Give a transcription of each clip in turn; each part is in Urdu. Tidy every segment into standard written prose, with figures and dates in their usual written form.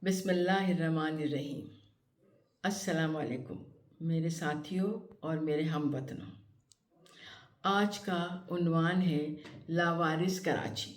بسم اللہ الرحمن الرحیم۔ السلام علیکم میرے ساتھیوں اور میرے ہم وطنوں۔ آج کا عنوان ہے لاوارث کراچی۔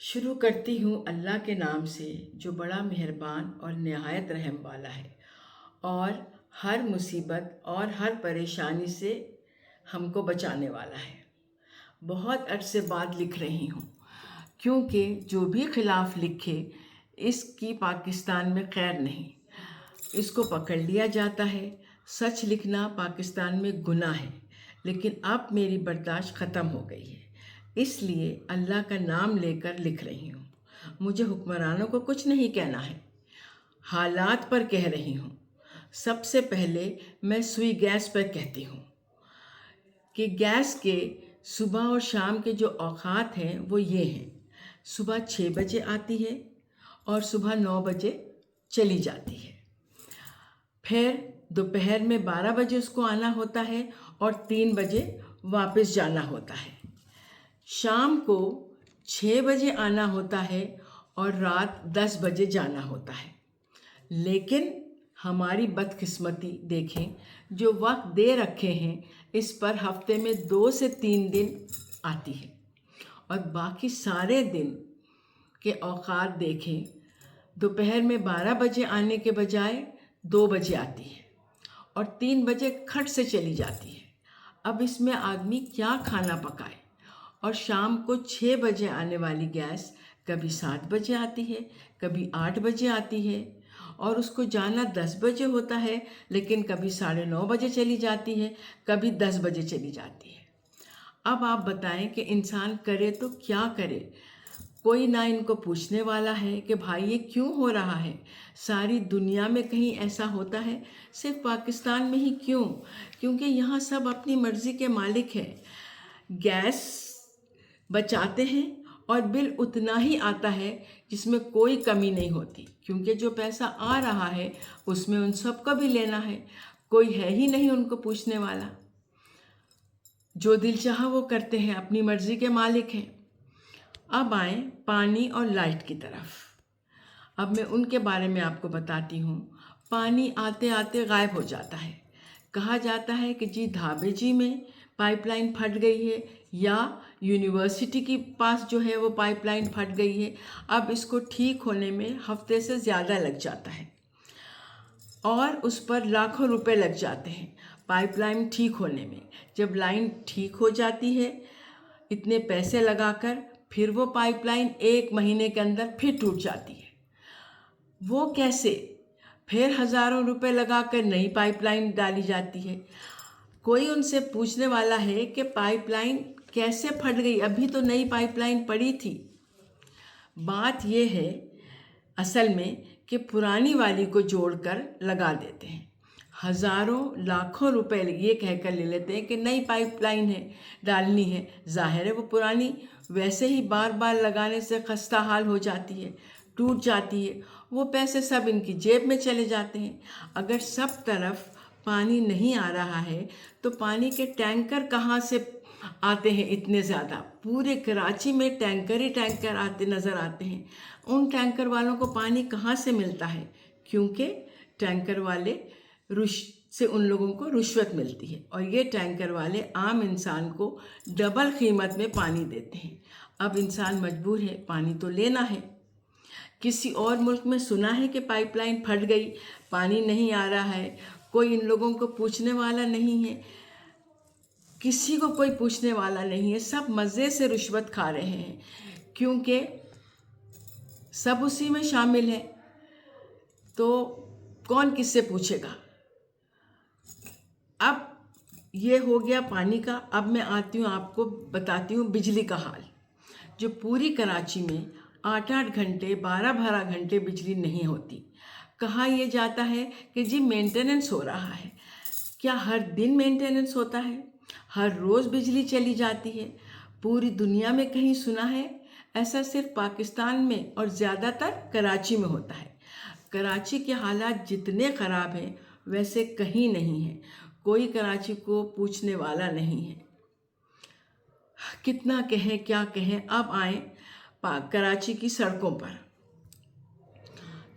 شروع کرتی ہوں اللہ کے نام سے جو بڑا مہربان اور نہایت رحم والا ہے اور ہر مصیبت اور ہر پریشانی سے ہم کو بچانے والا ہے۔ بہت عرصے بعد لکھ رہی ہوں کیونکہ جو بھی خلاف لکھے اس کی پاکستان میں خیر نہیں، اس کو پکڑ لیا جاتا ہے۔ سچ لکھنا پاکستان میں گناہ ہے، لیکن اب میری برداشت ختم ہو گئی ہے، اس لیے اللہ کا نام لے کر لکھ رہی ہوں۔ مجھے حکمرانوں کو کچھ نہیں کہنا ہے، حالات پر کہہ رہی ہوں۔ سب سے پہلے میں سوئی گیس پر کہتی ہوں کہ گیس کے صبح اور شام کے جو اوقات ہیں وہ یہ ہیں: صبح 6 بجے آتی ہے اور صبح 9 بجے چلی جاتی ہے، پھر دوپہر میں 12 بجے اس کو آنا ہوتا ہے اور 3 بجے واپس جانا ہوتا ہے۔ شام کو 6 بجے آنا ہوتا ہے اور رات 10 بجے جانا ہوتا ہے۔ لیکن ہماری بدقسمتی دیکھیں، جو وقت دے رکھے ہیں اس پر ہفتے میں 2 سے 3 دن آتی ہے اور باقی سارے دن کے اوقات دیکھیں، دوپہر میں 12 بجے آنے کے بجائے 2 بجے آتی ہے اور 3 بجے کھٹ سے چلی جاتی ہے۔ اب اس میں آدمی کیا کھانا پکائے؟ اور شام کو 6 بجے آنے والی گیس کبھی 7 بجے آتی ہے، کبھی 8 بجے آتی ہے اور اس کو جانا 10 بجے ہوتا ہے، لیکن کبھی 9:30 بجے چلی جاتی ہے، کبھی 10 بجے چلی جاتی ہے۔ اب آپ بتائیں کہ انسان کرے تو کیا کرے؟ کوئی نہ ان کو پوچھنے والا ہے کہ بھائی یہ کیوں ہو رہا ہے؟ ساری دنیا میں کہیں ایسا ہوتا ہے؟ صرف پاکستان میں ہی کیوں؟ کیونکہ یہاں سب اپنی مرضی کے مالک ہیں، گیس بچاتے ہیں اور بل اتنا ہی آتا ہے جس میں کوئی کمی نہیں ہوتی، کیونکہ جو پیسہ آ رہا ہے اس میں ان سب کو بھی لینا ہے، کوئی ہے ہی نہیں ان کو پوچھنے والا۔ جو دل چاہا وہ کرتے ہیں، اپنی مرضی کے مالک ہیں۔ اب آئیں پانی اور لائٹ کی طرف۔ اب میں ان کے بارے میں آپ کو بتاتی ہوں۔ پانی آتے آتے غائب ہو جاتا ہے۔ کہا جاتا ہے کہ جی دھابے جی میں پائپ لائن پھٹ گئی ہے، یا یونیورسٹی کے پاس جو ہے وہ پائپ لائن پھٹ گئی ہے۔ اب اس کو ٹھیک ہونے میں ہفتے سے زیادہ لگ جاتا ہے اور اس پر لاکھوں روپے لگ جاتے ہیں پائپ لائن ٹھیک ہونے میں۔ جب لائن ٹھیک ہو جاتی ہے اتنے پیسے لگا کر، پھر وہ پائپ لائن 1 مہینے کے اندر پھر ٹوٹ جاتی ہے۔ وہ کیسے؟ پھر ہزاروں روپے لگا کر نئی پائپ لائن ڈالی جاتی ہے۔ کوئی ان سے پوچھنے والا ہے کہ پائپ لائن کیسے پھٹ گئی؟ ابھی تو نئی پائپ لائن پڑی تھی۔ بات یہ ہے اصل میں کہ پرانی والی کو جوڑ کر لگا دیتے ہیں، ہزاروں لاکھوں روپے یہ کہہ کر لے لیتے ہیں کہ نئی پائپ لائن ہے ڈالنی ہے۔ ظاہر ہے وہ پرانی ویسے ہی بار بار لگانے سے خستہ حال ہو جاتی ہے، ٹوٹ جاتی ہے، وہ پیسے سب ان کی جیب میں چلے جاتے ہیں۔ اگر سب طرف پانی نہیں آ رہا ہے تو پانی کے ٹینکر کہاں سے آتے ہیں اتنے زیادہ؟ پورے کراچی میں ٹینکر ہی ٹینکر آتے نظر آتے ہیں۔ ان ٹینکر والوں کو پانی کہاں سے ملتا ہے؟ کیونکہ ٹینکر والے سے ان لوگوں کو رشوت ملتی ہے اور یہ ٹینکر والے عام انسان کو ڈبل قیمت میں پانی دیتے ہیں۔ اب انسان مجبور ہے، پانی تو لینا ہے۔ کسی اور ملک میں سنا ہے کہ پائپ لائن پھٹ گئی، پانی نہیں آ رہا ہے، کوئی ان لوگوں کو پوچھنے والا نہیں ہے، کسی کو کوئی پوچھنے والا نہیں ہے، سب مزے سے رشوت کھا رہے ہیں کیونکہ سب اسی میں شامل ہیں، تو کون کس سے پوچھے گا؟ اب یہ ہو گیا پانی کا۔ اب میں آتی ہوں، آپ کو بتاتی ہوں بجلی کا حال، جو پوری کراچی میں 8 گھنٹے 12 گھنٹے بجلی نہیں ہوتی۔ کہا یہ جاتا ہے کہ جی مینٹیننس ہو رہا ہے۔ کیا ہر دن مینٹیننس ہوتا ہے؟ ہر روز بجلی چلی جاتی ہے؟ پوری دنیا میں کہیں سنا ہے ایسا؟ صرف پاکستان میں اور زیادہ تر کراچی میں ہوتا ہے۔ کراچی کے حالات جتنے خراب ہیں ویسے کہیں نہیں ہیں، کوئی کراچی کو پوچھنے والا نہیں ہے۔ کتنا کہیں کیا کہیں۔ اب آئیں کراچی کی سڑکوں پر۔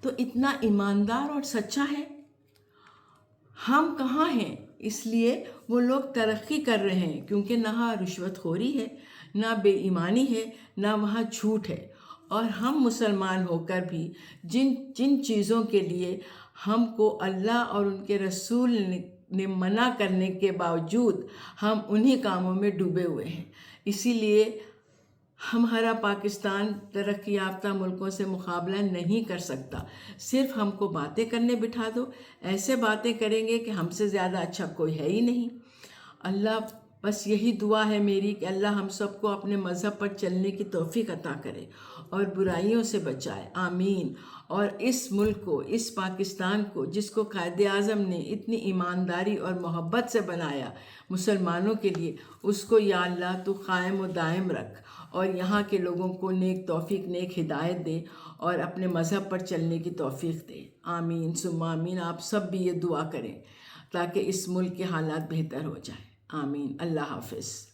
تو اتنا ایماندار اور سچا ہے. ہم کہاں ہیں؟ اس لیے وہ لوگ ترقی کر رہے ہیں، کیونکہ نہ رشوت خوری ہے، نہ بے ایمانی ہے، نہ وہاں جھوٹ ہے. اور ہم مسلمان ہو کر بھی جن چیزوں کے لیے ہم کو اللہ اور ان کے رسول نے منع کرنے کے باوجود ہم انہی کاموں میں ڈوبے ہوئے ہیں. اسی لیے ہمارا پاکستان ترقی یافتہ ملکوں سے مقابلہ نہیں کر سکتا. صرف ہم کو باتیں کرنے بٹھا دو، ایسے باتیں کریں گے کہ ہم سے زیادہ اچھا کوئی ہے ہی نہیں. اللہ بس یہی دعا ہے میری کہ اللہ ہم سب کو اپنے مذہب پر چلنے کی توفیق عطا کرے اور برائیوں سے بچائے. آمین. اور اس ملک کو، اس پاکستان کو، جس کو قائد اعظم نے اتنی ایمانداری اور محبت سے بنایا مسلمانوں کے لیے، اس کو یا اللہ تو قائم و دائم رکھ اور یہاں کے لوگوں کو نیک توفیق، نیک ہدایت دے اور اپنے مذہب پر چلنے کی توفیق دے. آمین ثم آمین. آپ سب بھی یہ دعا کریں تاکہ اس ملک کے حالات بہتر ہو جائیں. آمین. اللہ حافظ.